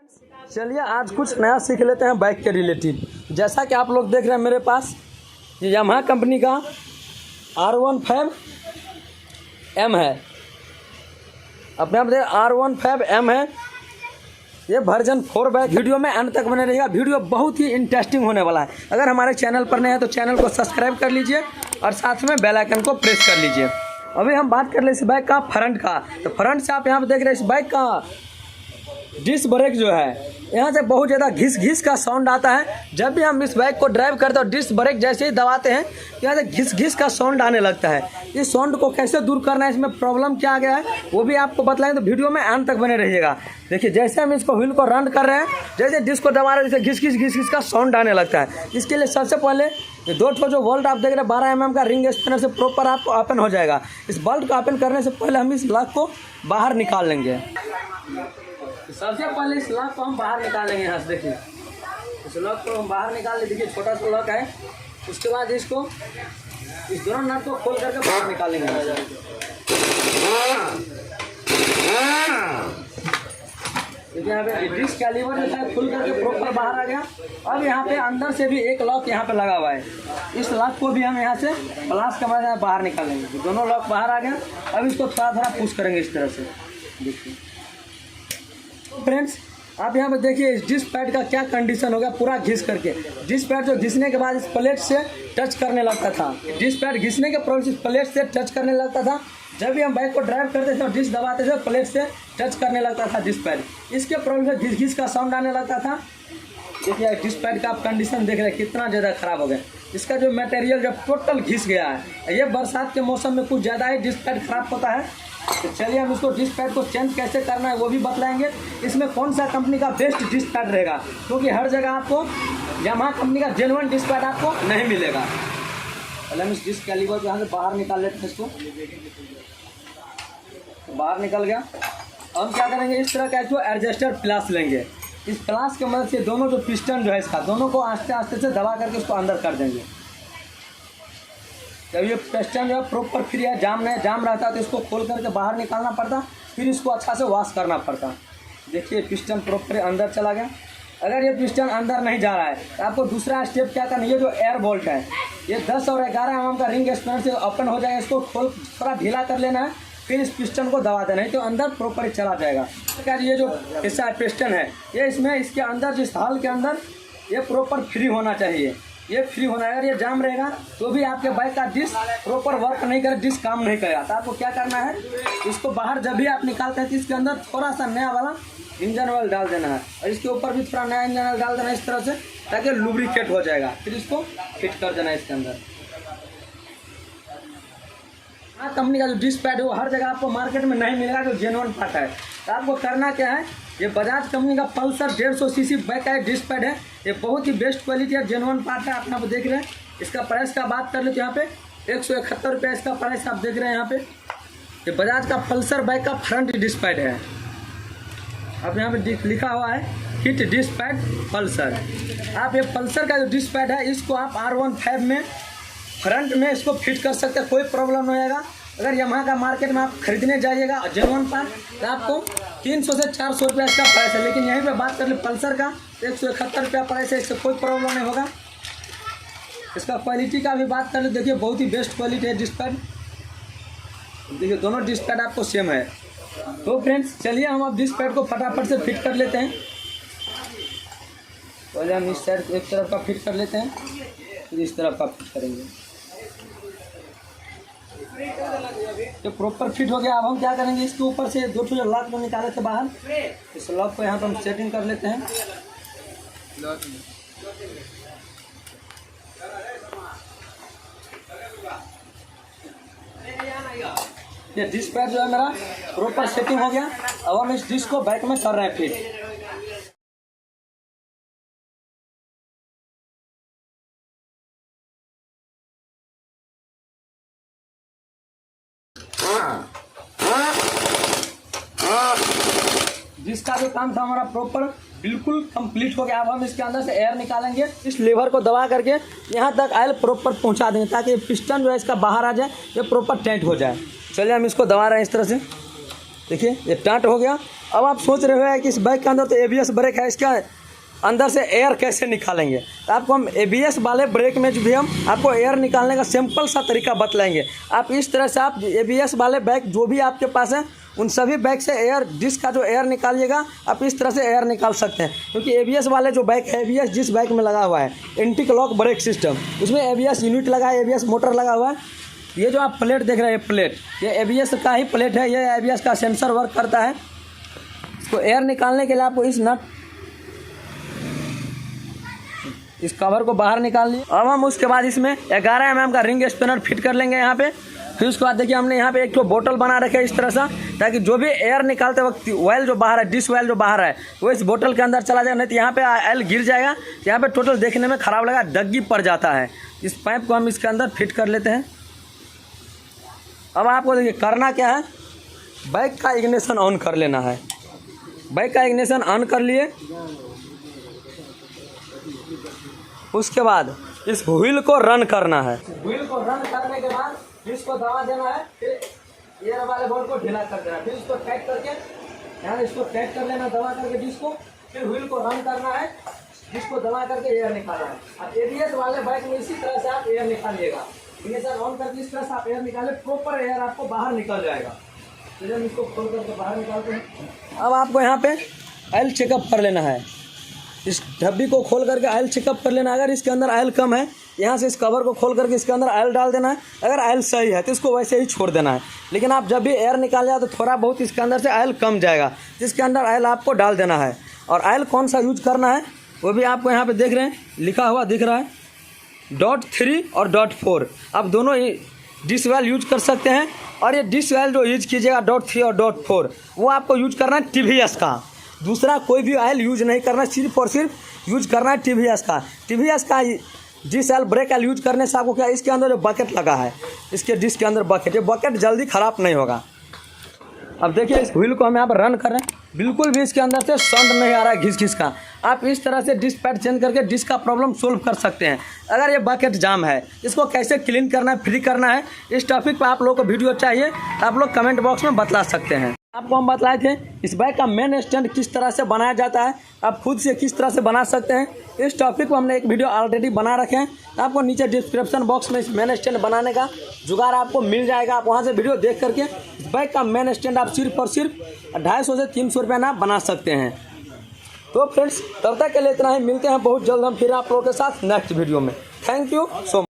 Friends चलिए आज कुछ नया सीख लेते हैं बाइक के रिलेटिव। जैसा कि आप लोग देख रहे हैं मेरे पास ये यामाहा कंपनी का R15M है। अपने आप देख R15M है। ये वर्जन 4 बाइक। वीडियो में अंत तक बने रहिएगा। वीडियो बहुत ही इंटरेस्टिंग होने वाला है। अगर हमारे चैनल पर नए हैं तो चैनल को सब्सक्राइब कर लीजिए और साथ में बेल आइकन को प्रेस कर लीजिए। अभी हम बात कर ले इस बाइक का फ्रंट का। तो फ्रंट से आप यहाँ पे देख रहे हैं इस बाइक का डिस्क ब्रेक जो है यहाँ से बहुत ज़्यादा घिस घिस का साउंड आता है। जब भी हम इस बाइक को ड्राइव करते हैं और डिस्क ब्रेक जैसे ही दबाते हैं यहाँ से घिस घिस का साउंड आने लगता है। इस साउंड को कैसे दूर करना है, इसमें प्रॉब्लम क्या आ गया है वो भी आपको बतलाएं, तो वीडियो में अंत तक बने रहिएगा। देखिए जैसे हम इसको व्हील को रन कर रहे हैं, जैसे डिस्क को दबा रहे हैं, जैसे घिस घिस का साउंड आने लगता है। इसके लिए सबसे पहले ये दो ठो जो बोल्ट आप देख रहे हैं 12 mm का रिंग स्पिनर से प्रॉपर आपको ओपन हो जाएगा। इस बोल्ट को ओपन करने से पहले हम इस लॉक को बाहर निकाल लेंगे। सबसे पहले इस लॉक को हम बाहर निकालेंगे। यहाँ से देखिए इस लॉक को हम बाहर निकाल ले। देखिए छोटा सा लॉक है। उसके बाद इसको इस दोनों नट को खोल करके बाहर निकालेंगे। देखिए यहाँ पे डिस्क कैलिपर जो है खुल करके प्रॉपर बाहर आ गया। अब यहाँ पे अंदर से भी एक लॉक यहाँ पे लगा हुआ है। इस लॉक को भी हम यहाँ से प्लास के मदद बाहर निकालेंगे। दोनों लॉक बाहर आ गया। अब इसको थोड़ा थोड़ा पुश करेंगे इस तरह से। देखिए फ्रेंड्स आप यहाँ पे देखिए इस डिस्क पैड का क्या कंडीशन हो गया, पूरा घिस करके। डिस्क पैड जो घिसने के बाद इस प्लेट से टच करने लगता था। डिस्क पैड घिसने के प्रोसेस प्लेट से टच करने लगता था। जब भी हम बाइक को ड्राइव करते थे और डिस्क दबाते थे प्लेट से टच करने लगता था डिस्क पैड। इसके प्रॉब्लम से घिस घिस का साउंड आने लगता था। देखिए डिस्क पैड का आप कंडीशन देख रहे हैं कितना ज़्यादा ख़राब हो गया। इसका जो मटेरियल जब टोटल घिस गया है। ये बरसात के मौसम में कुछ ज़्यादा ही डिस्क पैड ख़राब होता है। तो चलिए हम इसको डिस्क पैड को चेंज कैसे करना है वो भी बतलाएंगे। इसमें कौन सा कंपनी का बेस्ट डिस्क पैड रहेगा, क्योंकि हर जगह आपको यामाहा कंपनी का जेन्युइन डिस्क पैड आपको नहीं मिलेगा। पहले हम इस डिस्क कैलिपर को यहाँ से बाहर निकाल लेते हैं। इसको बाहर निकल गया। हम क्या करेंगे, इस तरह का जो एडजस्टर प्लास लेंगे। इस प्लास की मदद से दोनों जो पिस्टन जो है इसका दोनों को आस्ते आस्ते से दबा करके उसको अंदर कर देंगे। जब ये पिस्टन जो है प्रॉपर फ्री है, जाम नहीं जाम रहता है तो इसको खोल करके बाहर निकालना पड़ता, फिर इसको अच्छा से वॉश करना पड़ता। देखिए पिस्टन प्रॉपर अंदर चला गया। अगर ये पिस्टन अंदर नहीं जा रहा है तो आपको दूसरा स्टेप क्या करना है, ये जो एयर बोल्ट है ये 10 और 11 mm का रिंग स्पिनर से ओपन हो जाएगा। इसको खोल थोड़ा ढीला कर लेना है, फिर इस पिस्टन को दबा देना है तो अंदर प्रॉपर चला जाएगा। क्या ये जो हिस्सा पिस्टन है ये इसमें इसके अंदर जिस हाल के अंदर ये प्रॉपर फ्री होना चाहिए। ये फ्री होना है। अगर ये जाम रहेगा तो भी आपके बाइक का डिस्क प्रॉपर वर्क नहीं करे, डिस्क काम नहीं करेगा। तो आपको क्या करना है, इसको बाहर जब भी आप निकालते हैं तो इसके अंदर थोड़ा सा नया वाला इंजन ऑयल डाल देना है और इसके ऊपर भी थोड़ा नया इंजन ऑयल डाल देना है इस तरह से, ताकि लुब्रिकेट हो जाएगा। फिर इसको फिट कर देना है इसके अंदर। हाँ कंपनी का जो डिस्क पैड है वो हर जगह आपको मार्केट में नहीं मिलेगा जो जेन्युइन पार्ट है। तो आपको करना क्या है, ये बजाज कंपनी का पल्सर 150 cc बाइक का डिस्क पैड है। ये बहुत ही बेस्ट क्वालिटी है, जेन्युइन पार्ट है। आप यहाँ पे देख रहे हैं। इसका प्राइस का बात कर ले तो यहाँ पे 171 रुपये इसका प्राइस आप देख रहे हैं यहाँ पे। ये बजाज का पल्सर बाइक का फ्रंट डिस्क पैड है। अब यहाँ पे लिखा हुआ है हिट डिस्क पैड पल्सर। आप ये पल्सर का जो डिस्क पैड है इसको आप R15 में फ्रंट में इसको फिट कर सकते हैं, कोई प्रॉब्लम नहीं आएगा। अगर यामाहा का मार्केट में आप खरीदने जाइएगा जेन्युइन पार्ट तो आपको 300 से 400 रुपये इसका प्राइस है, लेकिन यहीं पे बात कर ले पल्सर का 171 रुपया प्राइस है। इससे कोई प्रॉब्लम नहीं होगा। इसका क्वालिटी का भी बात कर ले, देखिए बहुत ही बेस्ट क्वालिटी है डिस्क पैड। देखिए दोनों डिस्क पैड आपको सेम है। तो फ्रेंड्स चलिए हम अब डिस्क पैड को फटाफट से फिट कर लेते हैं। पहले हम इस साइड एक तरफ का फिट कर लेते हैं, फिर इस तरफ का फिट करेंगे। तो प्रॉपर फिट हो गया। अब हम क्या करेंगे, इसके ऊपर से दो ठो लॉक को निकाले थे बाहर, इस लॉक को यहाँ पर हम सेटिंग कर लेते हैं। ये डिस्क पैड जो है मेरा प्रॉपर सेटिंग हो गया। अब हम इस डिस्क को बाइक में कर रहे हैं फिट। जिसका जो काम था हमारा प्रॉपर बिल्कुल कंप्लीट हो गया। अब हम इसके अंदर से एयर निकालेंगे, इस लीवर को दबा करके यहाँ तक ऑयल प्रॉपर पहुँचा देंगे ताकि पिस्टन जो है इसका बाहर आ जाए, ये प्रॉपर टाइट हो जाए। चलिए हम इसको दबा रहे हैं इस तरह से। देखिए ये टाट हो गया। अब आप सोच रहे हो कि इस बाइक के अंदर तो ABS ब्रेक है, इसका अंदर से एयर कैसे निकालेंगे। तो आपको हम ABS वाले ब्रेक में जो भी हम आपको एयर निकालने का सिंपल सा तरीका बतलाएंगे। आप इस तरह से आप ABS वाले बैग जो भी आपके पास है उन सभी बैग से एयर डिस्क का जो एयर निकालिएगा, आप इस तरह से एयर निकाल सकते हैं। क्योंकि ABS वाले जो बाइक है, ABS जिस बाइक में लगा हुआ है एंटी लॉक ब्रेक सिस्टम, उसमें ABS यूनिट लगा है, ABS मोटर लगा हुआ है। ये जो आप प्लेट देख रहे हैं, प्लेट ये ABS का ही प्लेट है, ये ABS का सेंसर वर्क करता है। इसको एयर निकालने के लिए आपको इस नट इस कवर को बाहर निकाल लिए। अब हम उसके बाद इसमें 11 mm का रिंग स्पिनर फिट कर लेंगे यहाँ पे। फिर उसके बाद देखिए हमने यहाँ पे एक तो बोतल बना रखा है इस तरह सा, ताकि जो भी एयर निकालते वक्त ऑयल जो बाहर है, डिश ऑयल जो बाहर है, वो इस बोतल के अंदर चला जाएगा। नहीं तो यहाँ पे ऑयल गिर जाएगा, यहाँ पे टोटल देखने में ख़राब लगा, डग्गी पड़ जाता है। इस पाइप को हम इसके अंदर फिट कर लेते हैं। अब आपको देखिए करना क्या है, बाइक का इग्निशन ऑन कर लेना है। बाइक का इग्निशन ऑन कर लिए, उसके बाद इस व्हील को रन करना है। व्हील को रन करने के बाद इसको दबा देना है, फिर एयर वाले बोल्ट को ढीला कर देना है, फिर इसको टाइट करके यहाँ इसको टाइट कर लेना, दबा करके डिस्को, फिर व्हील को रन करना है, जिसको दबा करके एयर निकालना है। अब ABS वाले बाइक में इसी तरह से आप एयर निकालिएगा। इग्निशन ऑन करके इस तरह से आप एयर निकाले, प्रॉपर एयर आपको बाहर निकल जाएगा। फिर हम इसको खोल करके बाहर निकालते हैं। अब आपको यहाँ पे ऑयल चेकअप कर लेना है। इस डब्बी को खोल करके ऑयल चेकअप कर लेना। अगर इसके अंदर ऑयल कम है, यहाँ से इस कवर को खोल करके इसके अंदर ऑयल डाल देना है। अगर ऑयल सही है तो इसको वैसे ही छोड़ देना है। लेकिन आप जब भी एयर निकाल जाए तो थोड़ा बहुत इसके अंदर से ऑयल कम जाएगा, जिसके अंदर ऑयल आपको डाल देना है। और ऑयल कौन सा यूज करना है वो भी आपको यहाँ पे देख रहे हैं, लिखा हुआ दिख रहा है, .3 और .4। आप दोनों ही डिश ऑयल यूज कर सकते हैं। और ये डिश ऑयल जो यूज कीजिएगा .3 और .4, वो आपको यूज करना है TVS का। दूसरा कोई भी ऑयल यूज नहीं करना, सिर्फ और सिर्फ यूज करना है TVS का। TVS का dish oil brake oil use करने से आपको क्या, इसके अंदर जो बकेट लगा है, इसके डिश के अंदर बकेट, ये बकेट जल्दी ख़राब नहीं होगा। अब देखिए इस व्हील को हम यहाँ पर रन कर रहे हैं, बिल्कुल भी इसके अंदर से साउंड नहीं आ रहा है घिस घिस का। आप इस तरह से डिश पैड चेंज करके डिश का प्रॉब्लम सोल्व कर सकते हैं। अगर ये बकेट जाम है, इसको कैसे क्लीन करना है, फ्री करना है, इस टॉपिक पर आप लोगों को वीडियो चाहिए तो आप लोग कमेंट बॉक्स में बतला सकते हैं। आपको हम बतलाए थे इस बाइक का मेन स्टैंड किस तरह से बनाया जाता है, आप खुद से किस तरह से बना सकते हैं। इस टॉपिक को हमने एक वीडियो ऑलरेडी बना रखे हैं, आपको नीचे डिस्क्रिप्शन बॉक्स में इस मेन स्टैंड बनाने का जुगाड़ आपको मिल जाएगा। आप वहां से वीडियो देख करके इस बाइक का मेन स्टैंड आप सिर्फ और सिर्फ 250 से 300 रुपये में आप बना सकते हैं। तो फ्रेंड्स तब तक के लिए इतना ही, मिलते हैं बहुत जल्द हम फिर आप लोगों के साथ नेक्स्ट वीडियो में। Thank you so much.